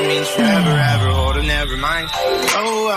means forever, ever, hold or never mind. Oh,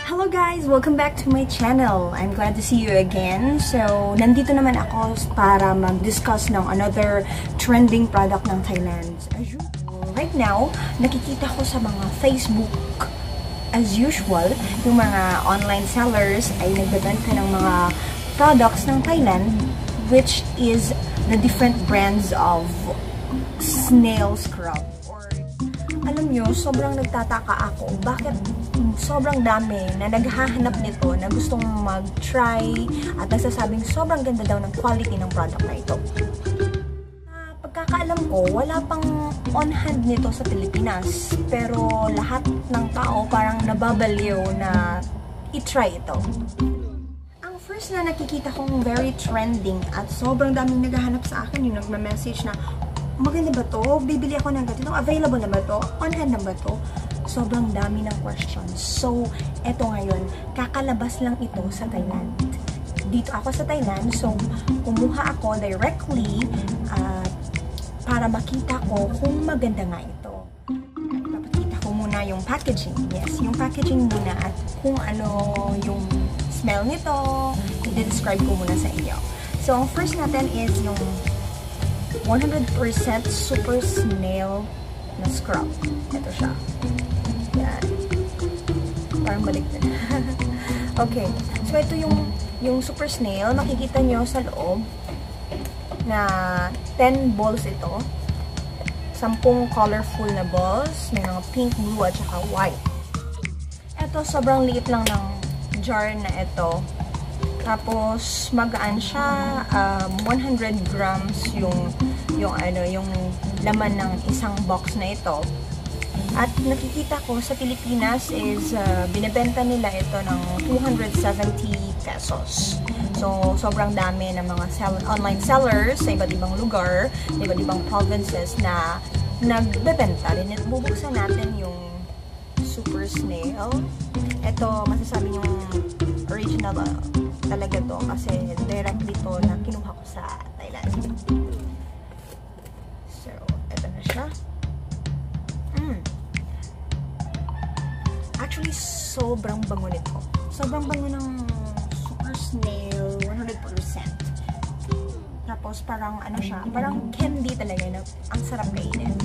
Hello guys! Welcome back to my channel. I'm glad to see you again. So, nandito naman ako para mag-discuss ng another trending product ng Thailand. As usual, right now, nakikita ko sa mga Facebook, as usual, yung mga online sellers ay nagbebenta ng mga products ng Thailand, which is the different brands of snail scrub. Or, alam nyo, sobrang nagtataka ako, bakit sobrang dami na naghahanap nito na gustong mag-try at nagsasabing sobrang ganda daw ng quality ng product na ito. Pagkakaalam ko, wala pang on-hand nito sa Pilipinas, pero lahat ng tao parang nababaliw na i-try ito. Ang first na nakikita kong very trending at sobrang daming naghahanap sa akin, yung nagma-message na maganda ba to? Bibili ako ng ganito? Available na ba to? On-hand na ba to? Sobrang dami ng questions. So, eto ngayon, kakalabas lang ito sa Thailand. Dito ako sa Thailand, so kumuha ako directly para makita ko kung maganda nga ito. Ipapakita ko muna yung packaging. Yes, yung packaging muna at kung ano yung smell nito, i-describe ko muna sa inyo. So, ang first natin is yung 100% super snail na scrub. Ito siya. Yan. Parang balik na. Okay. So, ito yung super snail. Makikita nyo sa loob na 10 balls ito. 10 colorful na balls. May mga pink, blue, at saka white. Ito, sobrang liit lang ng jar na ito. Tapos, magaan siya. 100 grams yung laman ng isang box na ito. At nakikita ko sa Pilipinas is binebenta nila ito ng 270 pesos. So, sobrang dami ng mga online sellers sa iba't ibang lugar, sa iba't ibang provinces na nagbebenta rin. At bubuksan natin yung super snail. Ito, masasabi yung original talaga to kasi directly to na kinuha ko sa Thailand. So, ito na siya. Actually, sobrang bango nito. Sobrang bango ng super snail, 100%. Tapos, parang ano siya, parang candy talaga na ang sarap kainin.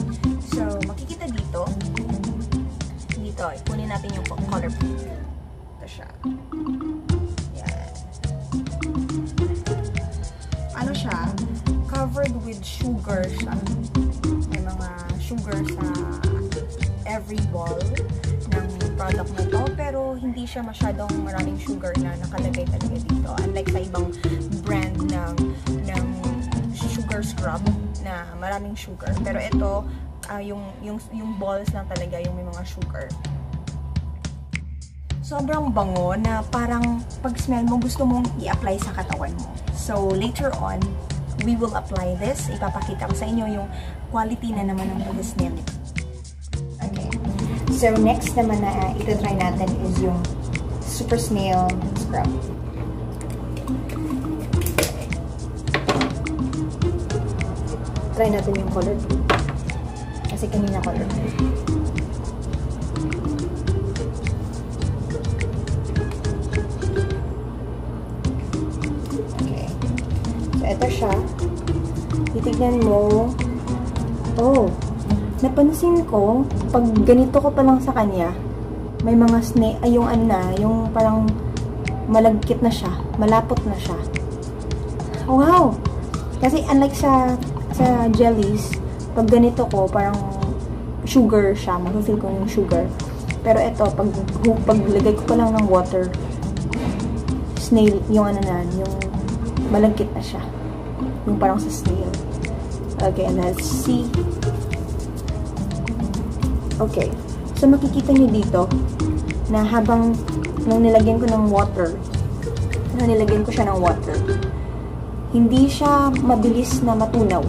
So, makikita dito, ikunin natin yung color pink. Ito siya. Yan. Ano siya? Covered with sugar siya. May mga sugar sa every ball ng product na to, pero hindi siya masyadong maraming sugar na nakalagay talaga dito. Unlike sa ibang brand ng sugar scrub na maraming sugar. Pero ito, yung balls lang talaga yung may mga sugar. Sobrang bango na parang pag smell mo, gusto mong i-apply sa katawan mo. So, later on, we will apply this. Ipapakita ko sa inyo yung quality na naman ng pag-smell nito. Okay. So, next naman na ito-try natin is yung super snail scrub. Try natin yung color blue. Kasi kanina color blue. Okay. So, ito siya. Titignan mo. Oh! Napansin ko, pag ganito ko pa lang sa kanya, may mga snake, ay yung yung parang malagkit na siya, malapot na siya. Wow! Kasi unlike sa jellies, pag ganito ko, parang sugar siya, mag-feel ko yung sugar. Pero ito, pag lagay ko pa lang ng water, snail, yung yung malagkit na siya. Yung parang sa snail. Okay, let's see. Okay. So, makikita nyo dito na habang nung nilagyan ko ng water, hindi siya mabilis na matunaw.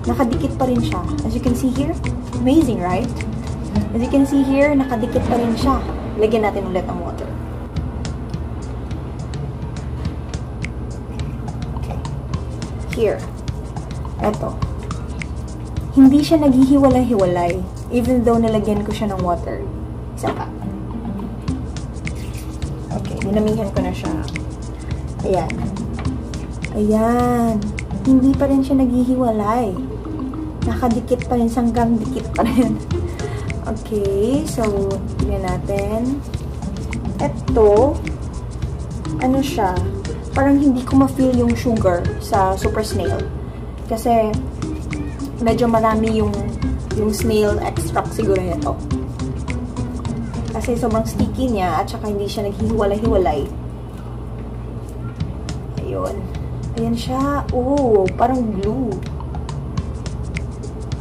Nakadikit pa rin siya. As you can see here, amazing, right? As you can see here, nakadikit pa rin siya. Lagyan natin ulit ng water. Okay. Here. Eto. hindi siya naghihiwalay-hiwalay even though nalagyan ko siya ng water. Isa pa. Okay, dinamihan ko na siya. Ayan. Ayan. Hindi pa rin siya naghihiwalay. Nakadikit pa rin, sanggang dikit pa rin. Okay, so, tingnan natin. Ito, ano siya, parang hindi ko ma-feel yung sugar sa Super Snail. Kasi, medyo marami yung snail extract siguro nito. Kasi sobrang sticky niya, at saka hindi siya naghihiwalay-hiwalay. Ayun. Ayan siya. Oh, parang glue.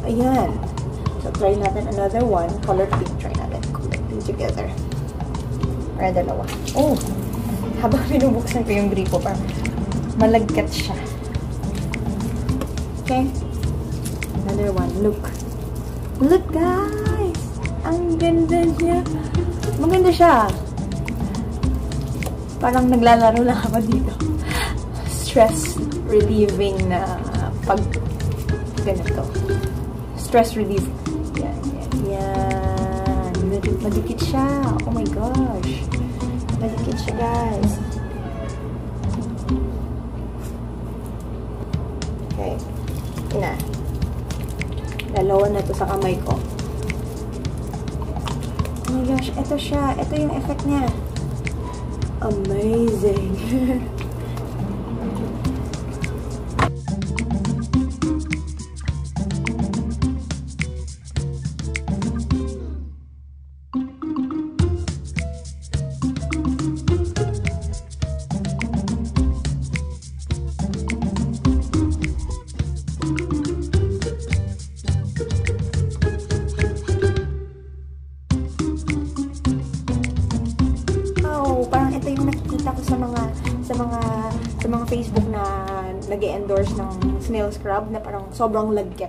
Ayan. So, try natin another one. Color pink. Try natin. Color pink together. Para dalawa. Oh! Habang binubuksan ko yung gripo, parang malagkat siya. Okay? Another one. Look. Look, guys! Ang ganda niya. Maganda siya. Parang naglalaro lang ako dito. Stress relieving na pag ganito. Stress relief. Yan, yan, yan. Madikit siya. Oh my gosh. Madikit siya, guys. Okay. Na. Dalawa na to sa kamay ko. Oh my gosh. Ito siya. Ito yung effect niya. Amazing. Parang ito yung nakikita ko sa mga Facebook na nag-endorse ng snail scrub na parang sobrang lagkit.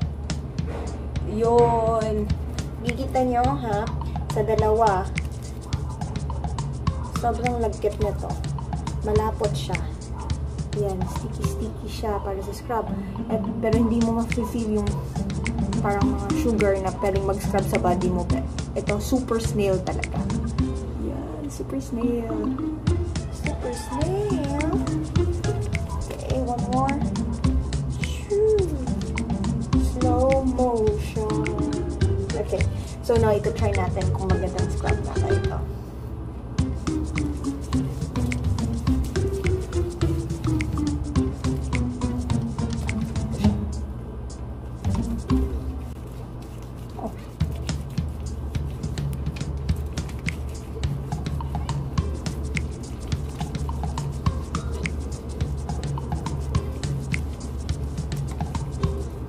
Yun. Gigita nyo, ha? Sa dalawa. Sobrang lagkit nito. Malapot siya. Yan. Sticky-sticky siya para sa scrub. Pero hindi mo ma-feel yung parang mga sugar na pwedeng mag-scrub sa body mo. Ito, super snail talaga. Super snail. Super snail. Okay, one more. Slow motion. Okay. So, now, ito try natin kung magandang scrub na ito.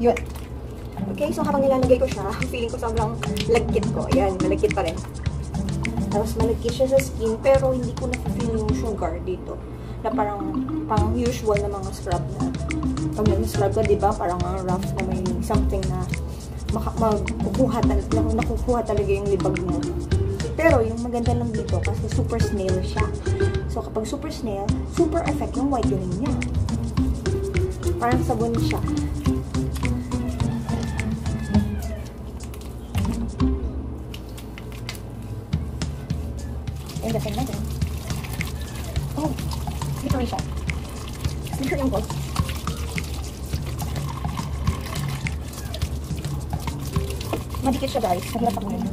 Yun. Okay, so habang nilalagay ko siya, feeling ko sobrang lagkit ko. Ayan, malagkit pa rin. Tapos malagkit siya sa skin, pero hindi ko na-feel yung sugar dito. Na parang pang usual na mga scrub na. Pag nag-scrub ka, diba? Parang rough na may something na nakukuha talaga yung libag mo. Pero yung maganda lang dito, kasi super snail siya. So kapag super snail, super effect yung whitening niya. Parang sabon siya. And the same natin. Oh, slippery siya. Slippery yung box. Madikit siya, guys. Naglap ako yun.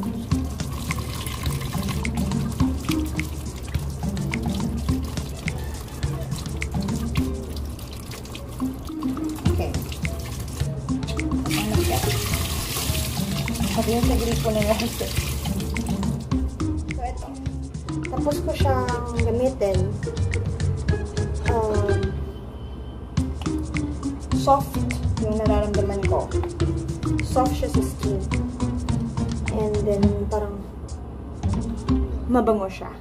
Okay. Ang lagyan. Sabi yung nag-grip ko na lahat. Tapos ko siyang gamitin. Soft yung nararamdaman ko. Soft siya sa skin. And then, parang mabango siya.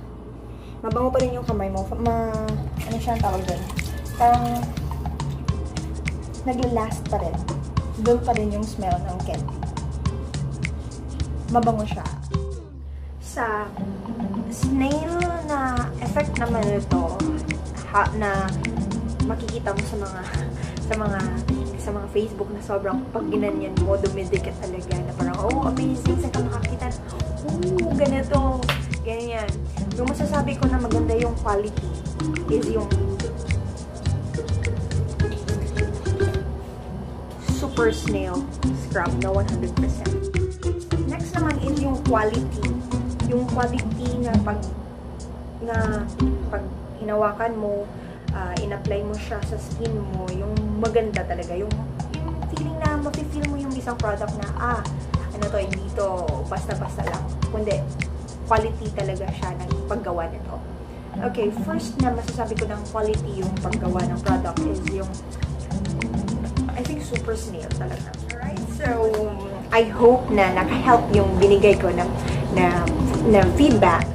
Mabango pa rin yung kamay mo. Ano siya ang tawag doon? Parang naglalast pa rin. Doon pa rin yung smell ng candy. Mabango siya. Sa snail na effect naman ito na makikita mo sa mga sa mga Facebook na sobrang pag ginanyan mo, dumidikit talaga na parang, oh, amazing, saan ka makakita? Oh, ganito, ganyan. Yung masasabi ko na maganda yung quality is yung Super Snail scrub na 100%. Next naman is yung quality. Yung quality na pag hinawakan mo, in-apply mo siya sa skin mo, yung maganda talaga. Yung feeling na mafe-feel mo yung isang product na, ano to, hindi to basta-basta lang. Kundi, quality talaga siya ng paggawa nito. Okay, first na masasabi ko ng quality yung paggawa ng product is yung, I think, Super Snail talaga. Alright, so, I hope na naka-help yung binigay ko na feedback.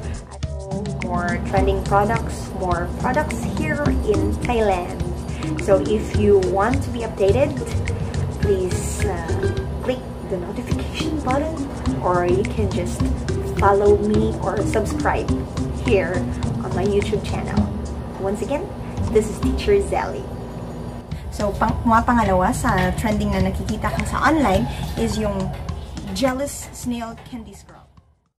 More trending products, more products here in Thailand. So if you want to be updated, please click the notification button, or you can just follow me or subscribe here on my YouTube channel. Once again, this is Teacher Zelly. So, pangalawa sa trending na nakikita ko sa online is yung Jealous Snail Candy Scrub.